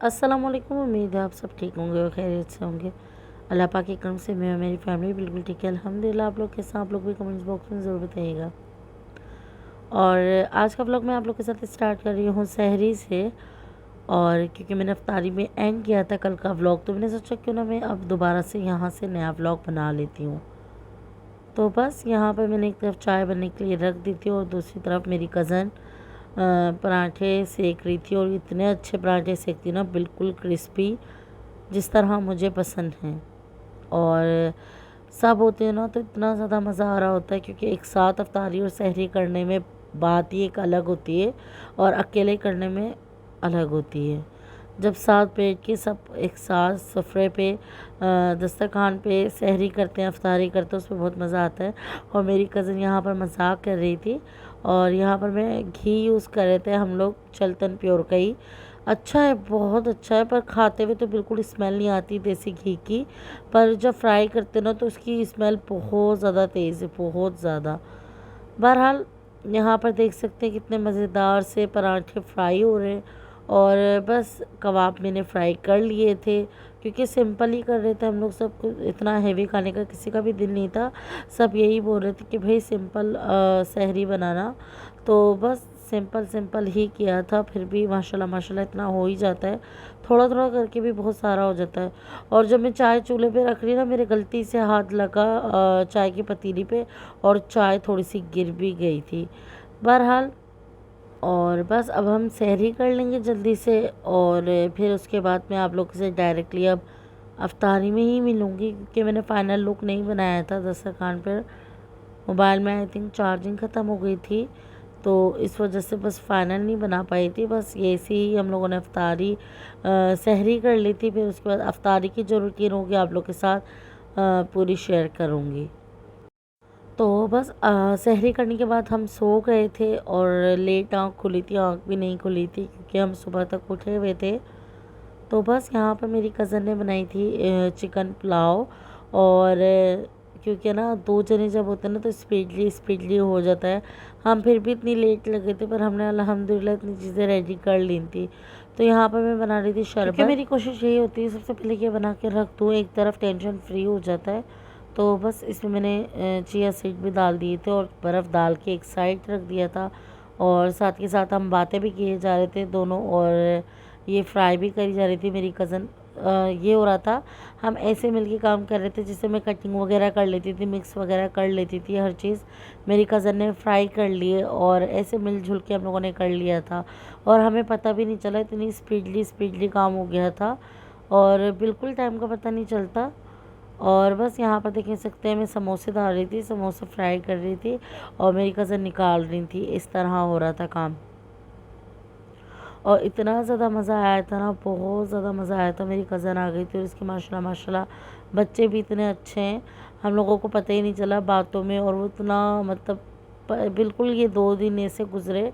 अस्सलाम वालेकुम। उम्मीद है आप सब ठीक होंगे और खैरियत से होंगे। अल्लाह पाक के करम से मैं और मेरी फैमिली बिल्कुल ठीक है अल्हम्दुलिल्लाह। आप लोग कैसे, आप लोग भी कमेंट्स बॉक्स में ज़रूर बताइएगा। और आज का व्लॉग मैं आप लोग के साथ स्टार्ट कर रही हूँ सहरी से। और क्योंकि मैंने अफ्तारी में एंड किया था कल का व्लॉग, तो मैंने सोचा क्यों ना मैं अब दोबारा से यहाँ से नया व्लॉग बना लेती हूँ। तो बस यहाँ पर मैंने एक तरफ चाय बनने के लिए रख दी थी और दूसरी तरफ मेरी कज़न पराठे सेक रही थी। और इतने अच्छे पराठे सेकती ना, बिल्कुल क्रिस्पी, जिस तरह मुझे पसंद हैं। और सब होते हैं ना तो इतना ज़्यादा मज़ा आ रहा होता है, क्योंकि एक साथ अफ्तारी और सहरी करने में बात ही एक अलग होती है और अकेले करने में अलग होती है। जब साथ बैठ के सब एक साथ सफ़रे पे दस्तरखान पे सहरी करते हैं, अफ्तारी करते हैं, उसमें बहुत मज़ा आता है। और मेरी कज़न यहाँ पर मजाक कर रही थी और यहाँ पर मैं घी यूज़ कर रहे थे हम लोग, चलतन प्योर का ही। अच्छा है, बहुत अच्छा है, पर खाते हुए तो बिल्कुल स्मेल नहीं आती देसी घी की। पर जब फ्राई करते ना तो उसकी स्मेल बहुत ज़्यादा तेज़ है, बहुत ज़्यादा। बहरहाल यहाँ पर देख सकते हैं कितने मज़ेदार से पराठे फ्राई हो रहे हैं। और बस कबाब मैंने फ्राई कर लिए थे, क्योंकि सिंपल ही कर रहे थे हम लोग। सब कुछ इतना हैवी खाने का किसी का भी दिल नहीं था। सब यही बोल रहे थे कि भाई सिंपल सहरी बनाना। तो बस सिंपल सिंपल ही किया था, फिर भी माशाल्लाह माशाल्लाह इतना हो ही जाता है। थोड़ा थोड़ा करके भी बहुत सारा हो जाता है। और जब मैं चाय चूल्हे पे रख रही ना, मेरे गलती से हाथ लगा चाय की पतीली पे और चाय थोड़ी सी गिर भी गई थी। बहरहाल, और बस अब हम सहरी कर लेंगे जल्दी से। और फिर उसके बाद मैं आप लोगों से डायरेक्टली अब अफ्तारी में ही मिलूँगी, क्योंकि मैंने फ़ाइनल लुक नहीं बनाया था दस्तरखान पर। मोबाइल में आई थिंक चार्जिंग ख़त्म हो गई थी, तो इस वजह से बस फ़ाइनल नहीं बना पाई थी। बस ये ऐसे ही हम लोगों ने अफ्तारी सहरी कर ली थी। फिर उसके बाद अफ्तारी की जो रूटीन होगी आप लोग के साथ पूरी शेयर करूँगी। तो बस सहरी करने के बाद हम सो गए थे और लेट आँख खुली थी, आँख भी नहीं खुली थी क्योंकि हम सुबह तक उठे हुए थे। तो बस यहाँ पर मेरी कज़न ने बनाई थी चिकन पुलाव। और क्योंकि ना दो जने जब होते हैं ना तो स्पीडली स्पीडली हो जाता है। हम फिर भी इतनी लेट लगे थे, पर हमने अल्हम्दुलिल्लाह इतनी चीज़ें रेडी कर ली थी। तो यहाँ पर मैं बना रही थी शरबत, क्योंकि मेरी कोशिश यही होती है सबसे पहले ये बना के रख दूँ, एक तरफ टेंशन फ्री हो जाता है। तो बस इसमें मैंने चिया सीड भी डाल दिए थे और बर्फ़ डाल के एक साइड रख दिया था। और साथ के साथ हम बातें भी किए जा रहे थे दोनों, और ये फ्राई भी करी जा रही थी मेरी कज़न। ये हो रहा था, हम ऐसे मिलके काम कर रहे थे जिससे मैं कटिंग वगैरह कर लेती थी, मिक्स वगैरह कर लेती थी, हर चीज़ मेरी कज़न ने फ्राई कर लिए और ऐसे मिलजुल के हम लोगों ने कर लिया था। और हमें पता भी नहीं चला, इतनी स्पीडली स्पीडली काम हो गया था और बिल्कुल टाइम का पता नहीं चलता। और बस यहाँ पर देख सकते हैं मैं समोसे डाल रही थी, समोसे फ्राई कर रही थी और मेरी कज़न निकाल रही थी। इस तरह हो रहा था काम और इतना ज़्यादा मज़ा आया था ना, बहुत ज़्यादा मज़ा आया था। मेरी कज़न आ गई थी और उसके माशाल्लाह माशाल्लाह बच्चे भी इतने अच्छे हैं, हम लोगों को पता ही नहीं चला बातों में। और वो इतना मतलब बिल्कुल ये 2 दिन ऐसे गुज़रे,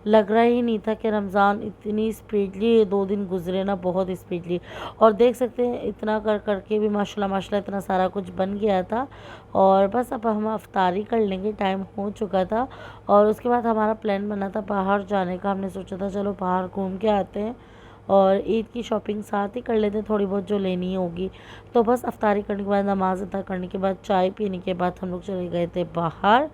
लग रहा ही नहीं था कि रमज़ान इतनी स्पीडली ये 2 दिन गुज़रे ना, बहुत स्पीडली। और देख सकते हैं इतना कर कर के भी माशाल्लाह माशाल्लाह इतना सारा कुछ बन गया था। और बस अब हम अफ्तारी कर लेंगे, टाइम हो चुका था। और उसके बाद हमारा प्लान बना था बाहर जाने का, हमने सोचा था चलो बाहर घूम के आते हैं और ईद की शॉपिंग साथ ही कर लेते हैं, थोड़ी बहुत जो लेनी होगी। तो बस अफ्तारी करने के बाद, नमाज़ अदा करने के बाद, चाय पीने के बाद हम लोग चले गए थे बाहर।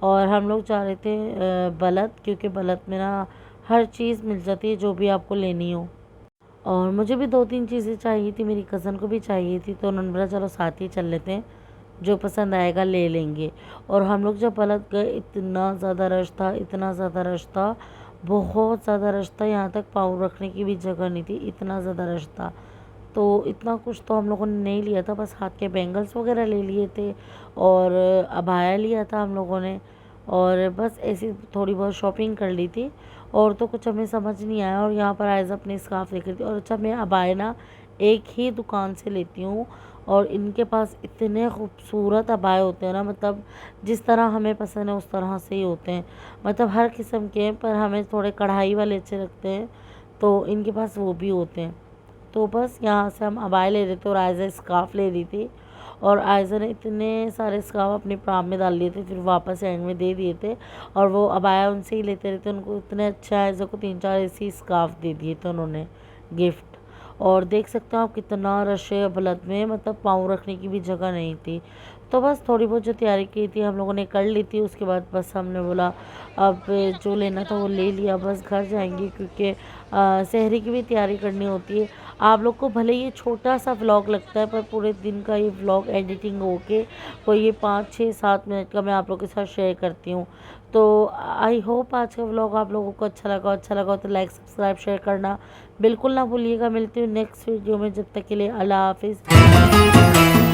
और हम लोग जा रहे थे बलत, क्योंकि बलत में ना हर चीज़ मिल जाती है जो भी आपको लेनी हो। और मुझे भी 2-3 चीज़ें चाहिए थी, मेरी कज़न को भी चाहिए थी, तो उन्होंने बोला चलो साथ ही चल लेते हैं, जो पसंद आएगा ले लेंगे। और हम लोग जब बलत गए इतना ज़्यादा रश था, इतना ज़्यादा रश था, बहुत ज़्यादा रश था, यहाँ तक पाँव रखने की भी जगह नहीं थी, इतना ज़्यादा रश था। तो इतना कुछ तो हम लोगों ने नहीं लिया था, बस हाथ के बैंगल्स वगैरह ले लिए थे और अबाया लिया था हम लोगों ने। और बस ऐसी थोड़ी बहुत शॉपिंग कर ली थी और तो कुछ हमें समझ नहीं आया। और यहाँ पर आयज़ अपने स्कार्फ देख रही थी। और अच्छा, मैं अबाया ना एक ही दुकान से लेती हूँ और इनके पास इतने खूबसूरत अबाए होते हैं ना, मतलब जिस तरह हमें पसंद है उस तरह से ही होते हैं, मतलब हर किस्म के हैं। पर हमें थोड़े कढ़ाई वाले अच्छे लगते हैं, तो इनके पास वो भी होते हैं। तो बस यहाँ से हम अबाए ले रहे थे और आयज़ा स्कार्फ ले रही थी। और आयज़ा ने इतने सारे स्कार्फ अपने प्राम में डाल लिए थे, फिर वापस एंड में दे दिए थे। और वो अबाया उनसे ही लेते रहते, उनको इतने अच्छा, आयज़ा को 3-4 ऐसे ही स्कार्फ दे दिए थे उन्होंने गिफ्ट। और देख सकते हो आप कितना रश है बलद में, मतलब पाँव रखने की भी जगह नहीं थी। तो बस थोड़ी बहुत जो तैयारी की थी हम लोगों ने कर ली थी। उसके बाद बस हमने बोला अब जो लेना था वो ले लिया, बस घर जाएंगे क्योंकि सहरी की भी तैयारी करनी होती है। आप लोग को भले ये छोटा सा व्लॉग लगता है पर पूरे दिन का ये व्लॉग एडिटिंग होके कोई ये 5 6 7 मिनट का मैं आप लोग के साथ शेयर करती हूँ। तो आई होप आज का व्लॉग आप लोगों को अच्छा लगा हो तो लाइक सब्सक्राइब शेयर करना बिल्कुल ना भूलिएगा। मिलती हूँ नेक्स्ट वीडियो में, जब तक के लिए अल्लाह हाफिज़।